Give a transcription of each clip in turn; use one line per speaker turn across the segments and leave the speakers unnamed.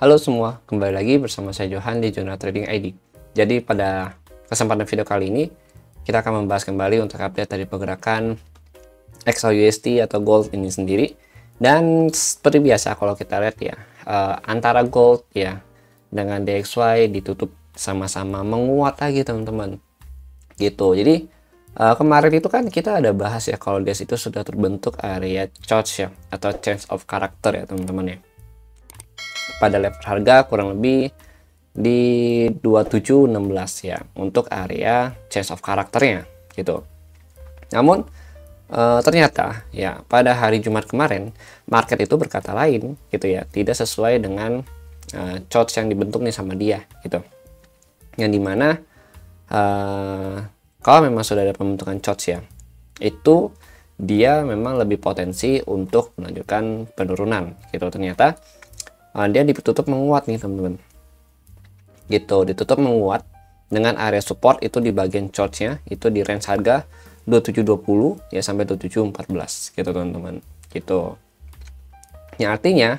Halo semua, kembali lagi bersama saya Johan di Jurnal Trading ID. Jadi pada kesempatan video kali ini, kita akan membahas kembali untuk update dari pergerakan XAUUSD atau gold ini sendiri. Dan seperti biasa kalau kita lihat ya, antara gold ya dengan DXY ditutup sama-sama menguat lagi teman-teman. Gitu, jadi kemarin itu kan kita ada bahas ya kalau dia itu sudah terbentuk area charge ya, atau change of character ya teman-teman ya. Pada level harga kurang lebih di 2716 ya untuk area change of karakternya gitu. Namun ternyata ya pada hari Jumat kemarin market itu berkata lain gitu ya, tidak sesuai dengan chart yang dibentuk nih sama dia gitu. Yang dimana kalau memang sudah ada pembentukan chart ya, itu dia memang lebih potensi untuk melanjutkan penurunan gitu. Ternyata dia ditutup menguat nih teman-teman gitu, ditutup menguat dengan area support itu di bagian chartnya itu di range harga 2720 ya sampai 2714 gitu teman-teman gitu. Yang artinya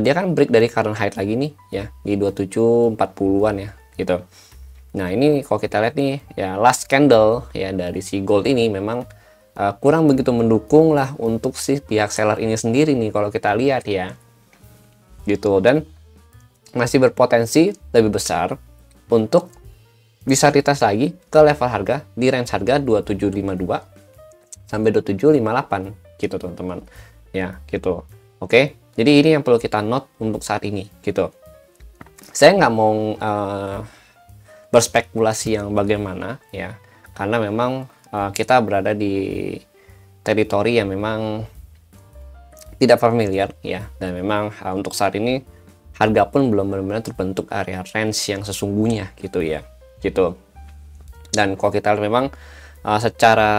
dia kan break dari current height lagi nih ya di 2740-an ya gitu. Nah ini kalau kita lihat nih ya, last candle ya dari si gold ini memang kurang begitu mendukung lah untuk si pihak seller ini sendiri nih kalau kita lihat ya gitu, dan masih berpotensi lebih besar untuk bisa retest lagi ke level harga di range harga 2752 sampai 2758 gitu teman-teman ya gitu. Oke, jadi ini yang perlu kita note untuk saat ini gitu. Saya nggak mau berspekulasi yang bagaimana ya, karena memang kita berada di teritori yang memang tidak familiar ya, dan memang untuk saat ini harga pun belum benar-benar terbentuk area range yang sesungguhnya gitu ya gitu. Dan kalau kita lihat memang secara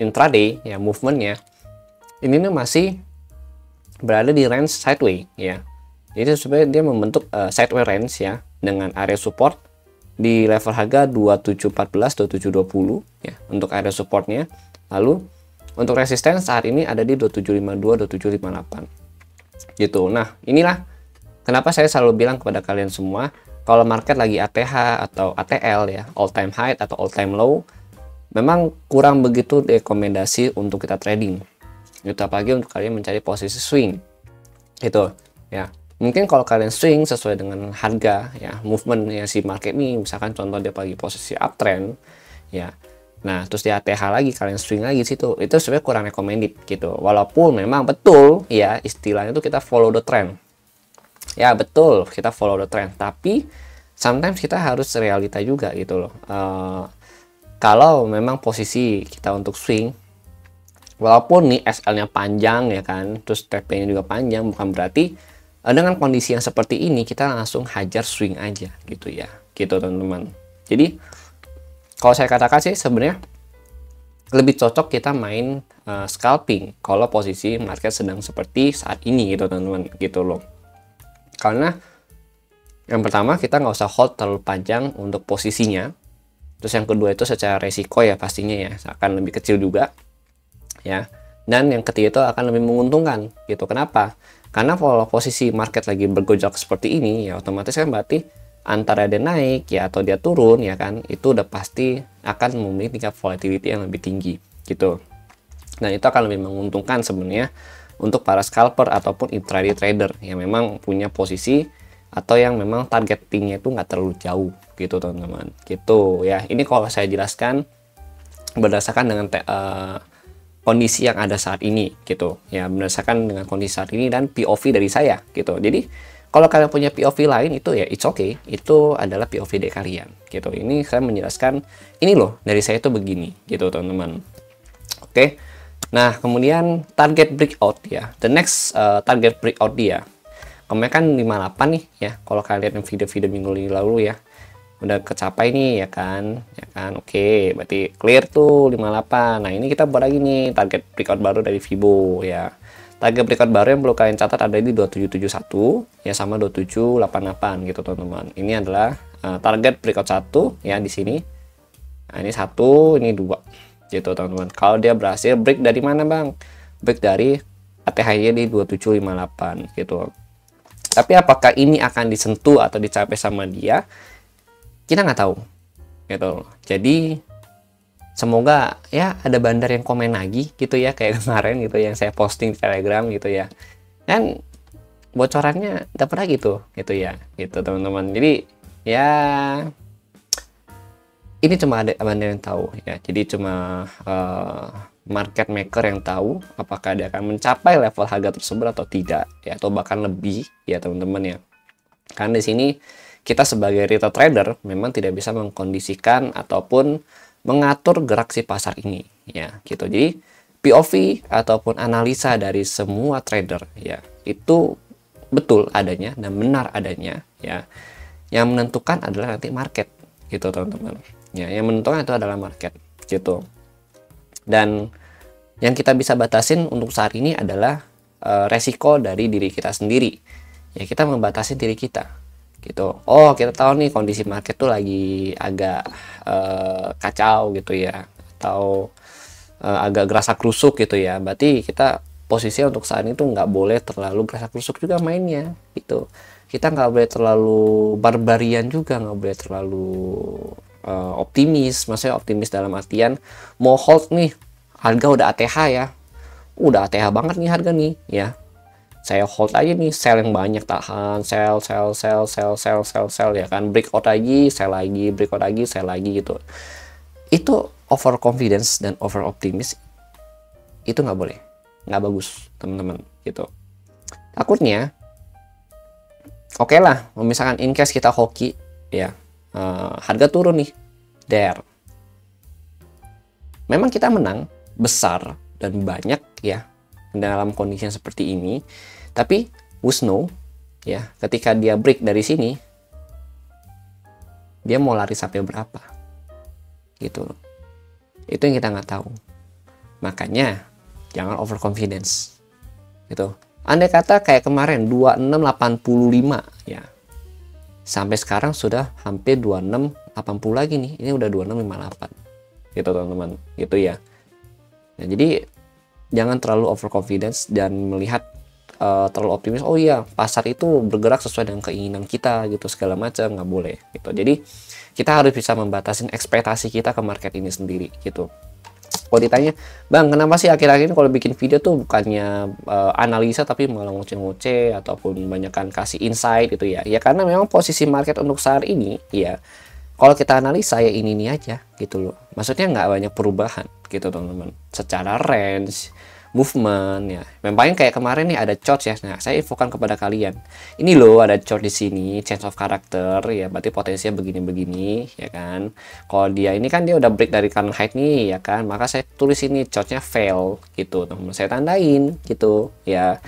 intraday ya movementnya ini masih berada di range sideways ya. Jadi sebenarnya dia membentuk sideways range ya dengan area support di level harga 2714 2720 ya untuk area supportnya. Lalu untuk resisten saat ini ada di 2752 2758 gitu. Nah inilah kenapa saya selalu bilang kepada kalian semua, kalau market lagi ATH atau ATL ya, all time high atau all time low, memang kurang begitu rekomendasi untuk kita trading itu, apalagi untuk kalian mencari posisi swing itu ya. Mungkin kalau kalian swing sesuai dengan harga ya, movement ya si market ini, misalkan contoh dia pagi posisi uptrend ya, nah terus di ATH lagi kalian swing lagi situ, itu sebenarnya kurang recommended gitu. Walaupun memang betul ya istilahnya itu kita follow the trend ya, betul kita follow the trend, tapi sometimes kita harus realita juga gitu loh. Kalau memang posisi kita untuk swing, walaupun nih SL nya panjang ya kan, terus TP nya juga panjang, bukan berarti dengan kondisi yang seperti ini kita langsung hajar swing aja gitu ya gitu teman-teman. Jadi kalau saya katakan sih sebenarnya lebih cocok kita main scalping kalau posisi market sedang seperti saat ini gitu teman-teman gitu loh. Karena yang pertama kita nggak usah hold terlalu panjang untuk posisinya. Terus yang kedua itu secara resiko ya pastinya ya akan lebih kecil juga ya. Dan yang ketiga itu akan lebih menguntungkan gitu. Kenapa? Karena kalau posisi market lagi bergojol seperti ini ya otomatis kan berarti antara dia naik ya atau dia turun ya kan, itu udah pasti akan memiliki tingkat volatility yang lebih tinggi gitu. Dan itu akan lebih menguntungkan sebenarnya untuk para scalper ataupun intraday trader yang memang punya posisi atau yang memang targetingnya itu nggak terlalu jauh gitu teman-teman gitu ya. Ini kalau saya jelaskan berdasarkan dengan kondisi yang ada saat ini gitu ya, berdasarkan dengan kondisi saat ini dan POV dari saya gitu. Jadi kalau kalian punya POV lain itu ya it's okay, itu adalah POV dari kalian gitu. Ini saya menjelaskan ini loh dari saya itu begini gitu teman-teman. Oke. Nah kemudian target breakout ya, the next target breakout dia kemarin kan 58 nih ya, kalau kalian lihat video-video minggu lalu ya udah kecapai nih ya kan. Oke, berarti clear tuh 58. Nah ini kita buat lagi nih target breakout baru dari Fibo ya. Target breakout baru yang perlu kalian catat ada di 2771 ya sama 2788 gitu teman-teman. Ini adalah target breakout 1 ya di sini. Nah, ini 1, ini 2 gitu teman-teman. Kalau dia berhasil break dari mana bang? Break dari ATH-nya di 2758 gitu. Tapi apakah ini akan disentuh atau dicapai sama dia, kita nggak tahu gitu. Jadi semoga ya ada bandar yang komen lagi gitu ya, kayak kemarin gitu yang saya posting di Telegram gitu ya, kan bocorannya dapat lagi tuh gitu ya, gitu teman-teman. Jadi ya ini cuma ada bandar yang tahu ya, jadi cuma market maker yang tahu apakah dia akan mencapai level harga tersebut atau tidak ya, atau bahkan lebih ya teman-teman ya. Karena di sini kita sebagai retail trader memang tidak bisa mengkondisikan ataupun mengatur gerak si pasar ini ya gitu. Jadi POV ataupun analisa dari semua trader ya itu betul adanya dan benar adanya ya. Yang menentukan adalah nanti market gitu teman-teman. Ya, yang menentukan itu adalah market gitu. Dan yang kita bisa batasin untuk saat ini adalah resiko dari diri kita sendiri. Ya, kita membatasi diri kita gitu. Oh, kita tahu nih kondisi market tuh lagi agak kacau gitu ya, atau agak gerasa kerusuk gitu ya. Berarti kita posisinya untuk saat ini tuh nggak boleh terlalu gerasa kerusuk juga mainnya gitu. Kita nggak boleh terlalu barbarian juga, nggak boleh terlalu optimis. Maksudnya optimis dalam artian mau hold nih, harga udah ATH ya, udah ATH banget nih harga nih ya, saya hold aja nih, sell yang banyak, tahan, sell ya kan, breakout lagi, sell lagi, breakout lagi, sell lagi gitu. Itu over confidence dan over optimis, itu nggak boleh, nggak bagus teman-teman gitu. Takutnya oke lah, misalkan in case kita hoki ya, harga turun nih, memang kita menang besar dan banyak ya dalam kondisi yang seperti ini, tapi Wisnu ya ketika dia break dari sini, dia mau lari sampai berapa gitu, itu yang kita nggak tahu. Makanya jangan overconfidence gitu. Andai kata kayak kemarin 2685 ya, sampai sekarang sudah hampir 2680 lagi nih, ini udah 2658 gitu teman-teman gitu ya. Nah, jadi jangan terlalu overconfidence dan melihat terlalu optimis, oh iya pasar itu bergerak sesuai dengan keinginan kita gitu segala macam, nggak boleh gitu. Jadi kita harus bisa membatasi ekspektasi kita ke market ini sendiri gitu. Kalau ditanya, bang kenapa sih akhir-akhir ini kalau bikin video tuh bukannya analisa tapi malah ngoceh-ngoceh ataupun banyakkan kasih insight gitu ya, ya karena memang posisi market untuk saat ini ya, kalau kita analisa ya ini aja gitu loh, maksudnya nggak banyak perubahan gitu teman-teman secara range movement ya. Memang kayak kemarin nih ada chart ya, nah saya infokan kepada kalian, ini loh ada chart di sini, change of character ya, berarti potensinya begini-begini ya kan. Kalau dia ini kan dia udah break dari current height nih ya kan, maka saya tulis ini chartnya fail gitu teman-teman, saya tandain gitu ya.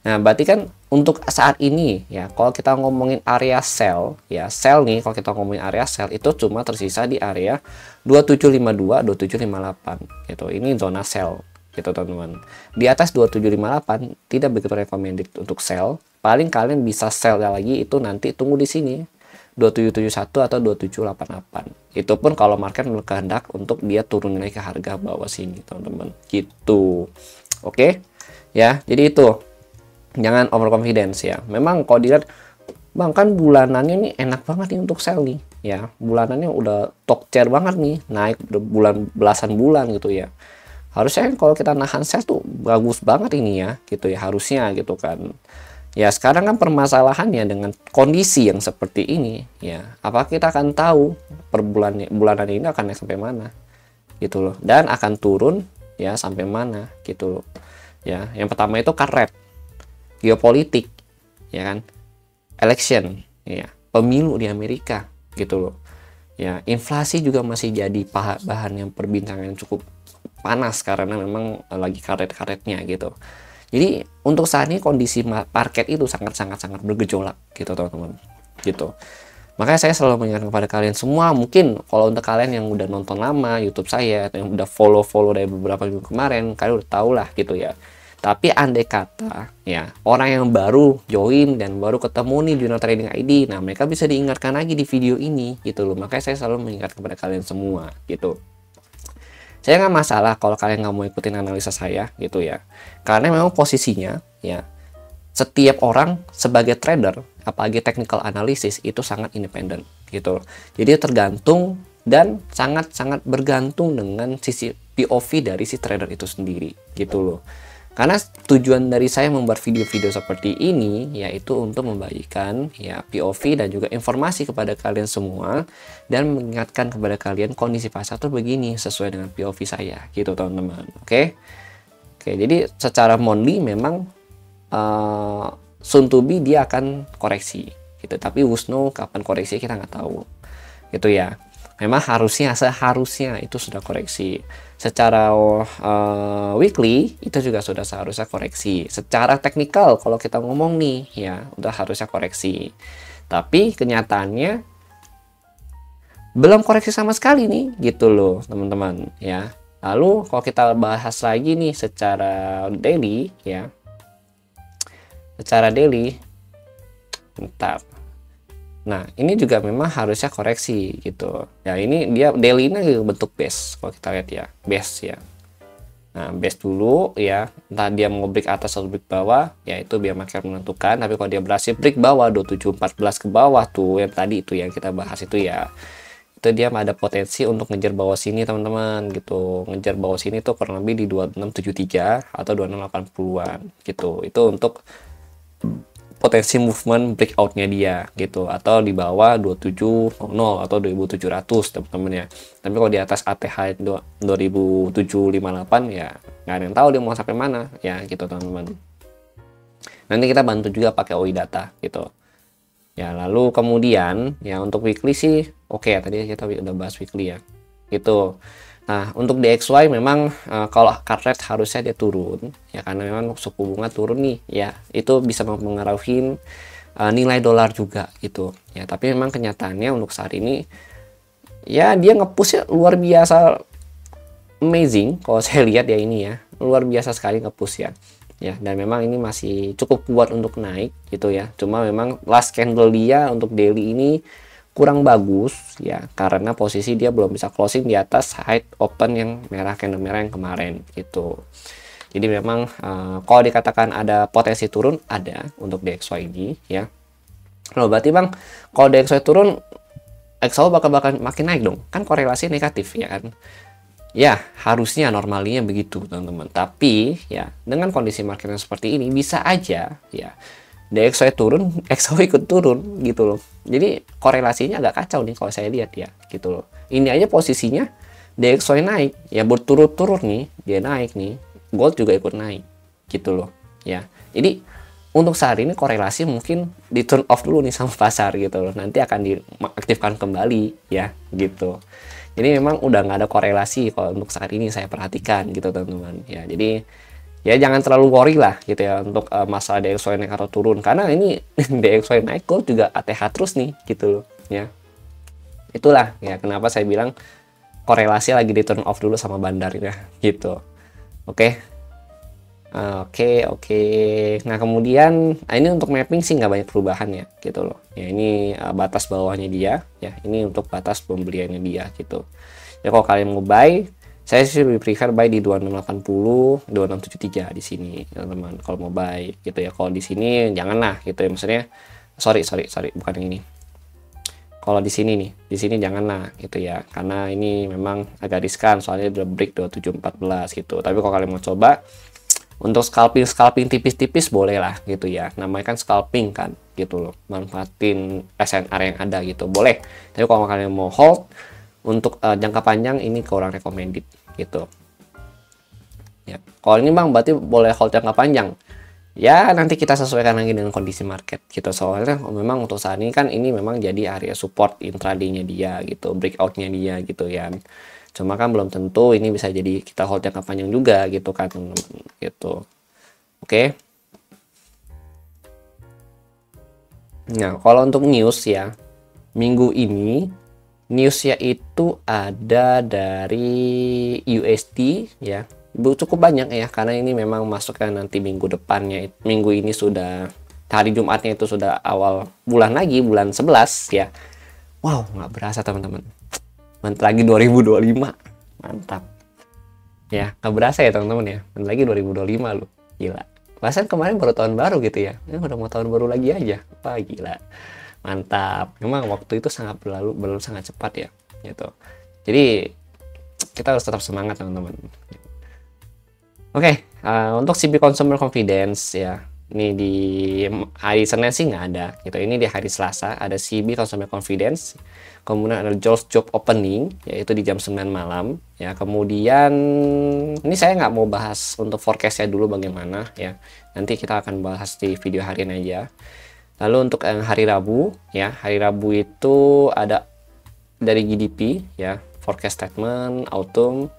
Nah berarti kan untuk saat ini ya, kalau kita ngomongin area sell ya, sell nih kalau kita ngomongin area sell itu cuma tersisa di area 2752 2758 gitu, ini zona sell gitu teman-teman. Di atas 2758 tidak begitu recommended untuk sell, paling kalian bisa sell lagi itu nanti tunggu di sini 2771 atau 2788, itu pun kalau market berkehendak untuk dia turun lagi ke harga bawah sini teman-teman gitu. Oke ya, jadi itu jangan overconfidence ya. Memang kalau dilihat, bang kan bulanannya nih enak banget nih untuk sell nih ya, bulanannya udah top tier banget nih, naik bulan belasan bulan gitu ya, harusnya kan kalau kita nahan sell tuh bagus banget ini ya gitu ya, harusnya gitu kan ya. Sekarang kan permasalahannya dengan kondisi yang seperti ini ya, apa kita akan tahu per bulanan ini akan naik sampai mana gitu loh, dan akan turun ya sampai mana gitu loh ya. Yang pertama itu karet, geopolitik ya kan, election ya, pemilu di Amerika gitu loh ya. Inflasi juga masih jadi bahan yang perbincangan yang cukup panas karena memang lagi karet-karetnya gitu. Jadi untuk saat ini kondisi market itu sangat bergejolak gitu teman-teman gitu. Makanya saya selalu mengingatkan kepada kalian semua, mungkin kalau untuk kalian yang udah nonton lama YouTube saya atau yang udah follow dari beberapa minggu kemarin, kalian udah tahu lah gitu ya. Tapi andai kata ya orang yang baru join dan baru ketemu nih Jurnal Trading ID, nah mereka bisa diingatkan lagi di video ini gitu loh. Makanya saya selalu mengingatkan kepada kalian semua gitu. Saya nggak masalah kalau kalian nggak mau ikutin analisa saya gitu ya, karena memang posisinya ya setiap orang sebagai trader, apalagi technical analysis, itu sangat independen gitu. Jadi tergantung dan sangat-sangat bergantung dengan sisi POV dari si trader itu sendiri gitu loh. Karena tujuan dari saya membuat video-video seperti ini yaitu untuk membagikan ya POV dan juga informasi kepada kalian semua dan mengingatkan kepada kalian kondisi pasar tuh begini sesuai dengan POV saya gitu teman-teman. Oke. Oke, jadi secara monthly memang soon to be dia akan koreksi gitu, tapi Wusno kapan koreksi kita nggak tahu gitu ya. Memang seharusnya itu sudah koreksi secara weekly, itu juga sudah seharusnya koreksi secara teknikal. Kalau kita ngomong nih ya udah harusnya koreksi, tapi kenyataannya belum koreksi sama sekali nih gitu loh teman-teman ya. Lalu kalau kita bahas lagi nih secara daily ya, secara daily, bentar. Nah, ini juga memang harusnya koreksi gitu. Ya, ini dia daily ini bentuk base. Kalau kita lihat ya, base ya. Nah, base dulu ya. Entah dia mau break atas atau break bawah, ya itu biar market menentukan. Tapi kalau dia berhasil break bawah 2714 ke bawah tuh yang tadi itu yang kita bahas itu ya. Itu dia ada potensi untuk ngejar bawah sini teman-teman gitu. Ngejar bawah sini tuh kurang lebih di 2673 atau 2680-an gitu. Itu untuk potensi movement breakoutnya dia gitu, atau di bawah 2700 atau 2700 teman-teman ya. Tapi kalau di atas ATH 2758 ya nggak ada yang tahu dia mau sampai mana ya gitu teman-teman. Nanti kita bantu juga pakai OI data gitu ya. Lalu kemudian ya untuk weekly sih oke, tadi kita udah bahas weekly ya gitu. Nah, untuk DXY memang kalau card rate harusnya dia turun ya, karena memang suku bunga turun nih ya, itu bisa mempengaruhi nilai dolar juga gitu ya. Tapi memang kenyataannya untuk saat ini ya dia nge-push luar biasa amazing. Kalau saya lihat ya ini ya luar biasa sekali nge-push ya. Ya, dan memang ini masih cukup kuat untuk naik gitu ya. Cuma memang last candle dia untuk daily ini kurang bagus ya, karena posisi dia belum bisa closing di atas high open yang merah, candle merah yang kemarin gitu. Jadi memang kalau dikatakan ada potensi turun, ada untuk DXY ini ya. Loh, berarti bang kalau DXY turun XAU bakal makin naik dong, kan korelasi negatif ya kan. Ya harusnya normalnya begitu teman-teman, tapi ya dengan kondisi market yang seperti ini bisa aja ya DXY turun, XAU ikut turun gitu loh. Jadi korelasinya agak kacau nih kalau saya lihat ya gitu loh. Ini aja posisinya DXY naik ya, berturut-turut nih dia naik nih, gold juga ikut naik gitu loh ya. Jadi untuk saat ini korelasi mungkin di turn off dulu nih sama pasar gitu loh, nanti akan diaktifkan kembali ya gitu. Jadi memang udah nggak ada korelasi kalau untuk saat ini saya perhatikan gitu teman-teman ya. Jadi ya jangan terlalu worry lah gitu ya untuk masalah DXY naik atau turun, karena ini DXY naik gold juga ATH terus nih gitu loh ya. Itulah ya kenapa saya bilang korelasi lagi di turn off dulu sama bandar ya gitu. Oke. Nah kemudian ini untuk mapping sih nggak banyak perubahan ya gitu loh ya. Ini batas bawahnya dia ya, ini untuk batas pembeliannya dia gitu ya. Kalau kalian mau buy, saya sih lebih prefer buy di 2680, 2673 di sini, teman-teman. Kalau mau buy gitu ya. Kalau di sini janganlah gitu ya. Maksudnya sorry, bukan yang ini. Kalau di sini nih, di sini janganlah gitu ya. Karena ini memang agak riskan soalnya udah break 2714 gitu. Tapi kalau kalian mau coba untuk scalping tipis-tipis boleh lah gitu ya. Namanya kan scalping kan gitu loh. Manfaatin SNR yang ada gitu. Boleh. Tapi kalau kalian mau hold untuk jangka panjang ini kurang recommended gitu ya. Kalau ini bang berarti boleh hold jangka panjang ya, nanti kita sesuaikan lagi dengan kondisi market gitu. Soalnya memang untuk saat ini kan ini memang jadi area support intraday-nya dia gitu, breakout-nya dia gitu ya. Cuma kan belum tentu ini bisa jadi kita hold jangka panjang juga gitu kan teman-teman gitu. Oke. Nah kalau untuk news ya, minggu ini newsnya itu ada dari USD ya, cukup banyak ya, karena ini memang masuknya nanti minggu depannya. Minggu ini sudah hari Jumatnya itu sudah awal bulan lagi, bulan 11 ya. Wow, nggak berasa teman-teman, bentar lagi 2025, mantap ya. Nggak berasa ya teman-teman ya, bentar lagi 2025 loh, gila. bahkan kemarin baru tahun baru gitu ya, udah mau tahun baru lagi aja. Wah gila, mantap. Memang waktu itu sangat berlalu sangat cepat ya gitu. Jadi kita harus tetap semangat teman-teman. Oke, untuk CB Consumer Confidence ya, ini di hari Senin sih nggak ada gitu. Ini di hari Selasa ada CB Consumer Confidence, kemudian ada Jolts Job Opening yaitu di jam 9 malam ya. Kemudian ini saya nggak mau bahas untuk forecastnya dulu bagaimana ya, nanti kita akan bahas di video harian aja. Lalu untuk yang hari Rabu ya, hari Rabu itu ada dari GDP ya, forecast statement autumn.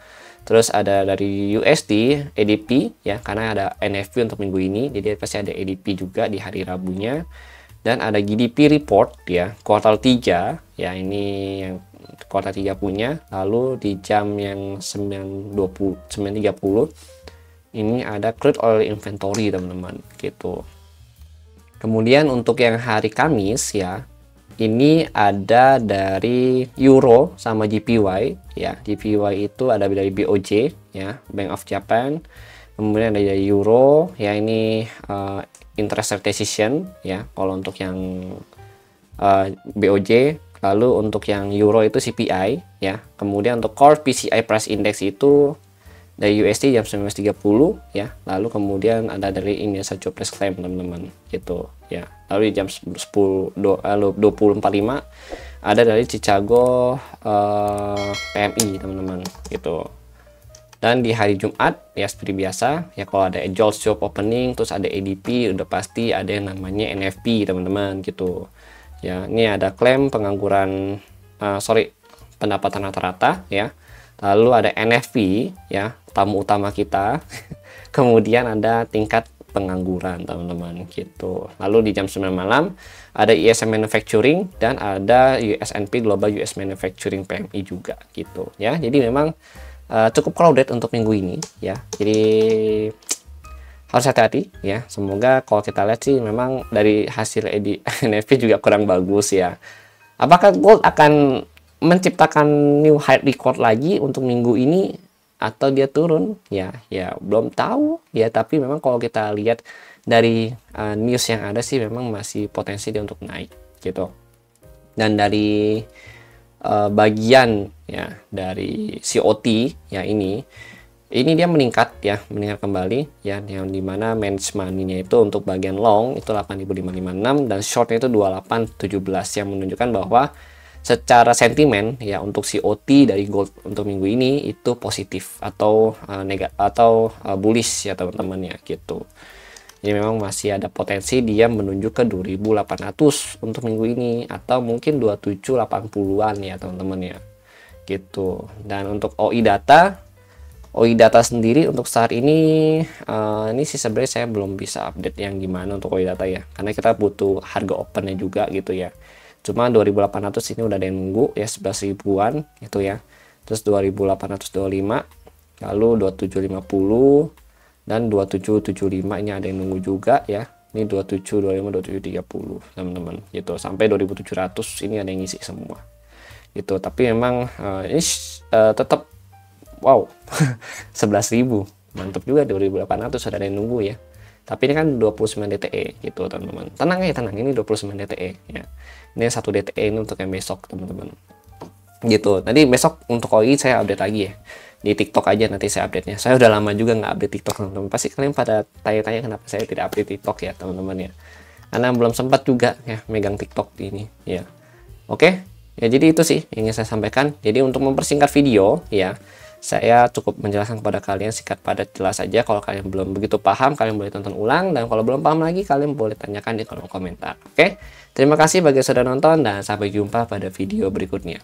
Terus ada dari USD, ADP ya, karena ada NFP untuk minggu ini, jadi pasti ada ADP juga di hari Rabunya. Dan ada GDP report ya, kuartal 3 ya, ini yang kuartal 3 punya. Lalu di jam yang 9.30 ini ada crude oil inventory teman-teman gitu. Kemudian untuk yang hari Kamis ya, ini ada dari Euro sama JPY ya. JPY itu ada dari BOJ ya, Bank of Japan. Kemudian ada dari Euro ya, ini interest rate decision ya kalau untuk yang BOJ. Lalu untuk yang Euro itu CPI ya. Kemudian untuk core PCI price index itu dari USD jam 19.30 ya. Lalu kemudian ada dari Indonesia Jobless Claim teman-teman gitu ya. Lalu di jam 20.45 ada dari Chicago PMI teman-teman gitu. Dan di hari Jumat ya seperti biasa ya, kalau ada Jolts Job Opening terus ada ADP, udah pasti ada yang namanya NFP teman-teman gitu ya. Ini ada klaim pengangguran pendapatan rata-rata ya. Lalu ada NFP ya, tamu utama kita. Kemudian ada tingkat pengangguran teman-teman gitu. Lalu di jam 9 malam ada ISM Manufacturing dan ada USNP Global US Manufacturing PMI juga gitu ya. Jadi memang cukup crowded untuk minggu ini ya. Jadi harus hati-hati ya. Semoga kalau kita lihat sih memang dari hasil NFP juga kurang bagus ya. Apakah gold akan menciptakan new high record lagi untuk minggu ini atau dia turun ya belum tahu ya. Tapi memang kalau kita lihat dari news yang ada sih memang masih potensi dia untuk naik gitu. Dan dari bagian ya dari COT ya, ini dia meningkat kembali ya, yang dimana manage money-nya itu untuk bagian long itu 8.556 dan shortnya itu 2817 yang menunjukkan bahwa secara sentimen ya untuk COT dari gold untuk minggu ini itu positif atau bullish ya teman-teman ya gitu. Jadi memang masih ada potensi dia menuju ke 2.800 untuk minggu ini atau mungkin 2780-an ya teman-teman ya gitu. Dan untuk OI data sendiri untuk saat ini sih sebenarnya saya belum bisa update yang gimana untuk OI data ya, karena kita butuh harga opennya juga gitu ya. Cuma 2.800 ini udah ada yang nunggu ya, 11 ribuan gitu ya. Terus 2.825, lalu 2750 dan 2775 ini ada yang nunggu juga ya. Ini 2725, 2730 teman-teman gitu. Sampai 2.700 ini ada yang ngisi semua. Gitu. Tapi memang ini tetap wow. 11.000. Mantap juga 2.800 sudah ada yang nunggu ya. Tapi ini kan 29 DTE gitu teman-teman. Tenang ya, tenang, ini 29 DTE ya. Ini 1 DTE ini untuk yang besok teman-teman. Gitu. Nanti besok untuk OI saya update lagi ya. Di TikTok aja nanti saya update-nya. Saya udah lama juga nggak update TikTok teman-teman. Pasti kalian pada tanya-tanya kenapa saya tidak update TikTok ya teman-teman ya. Karena belum sempat juga ya megang TikTok ini ya. Oke. Ya jadi itu sih yang ingin saya sampaikan. Jadi untuk mempersingkat video ya, saya cukup menjelaskan kepada kalian singkat padat jelas saja. Kalau kalian belum begitu paham, kalian boleh tonton ulang. Dan kalau belum paham lagi, kalian boleh tanyakan di kolom komentar. Oke? Terima kasih bagi yang sudah nonton dan sampai jumpa pada video berikutnya.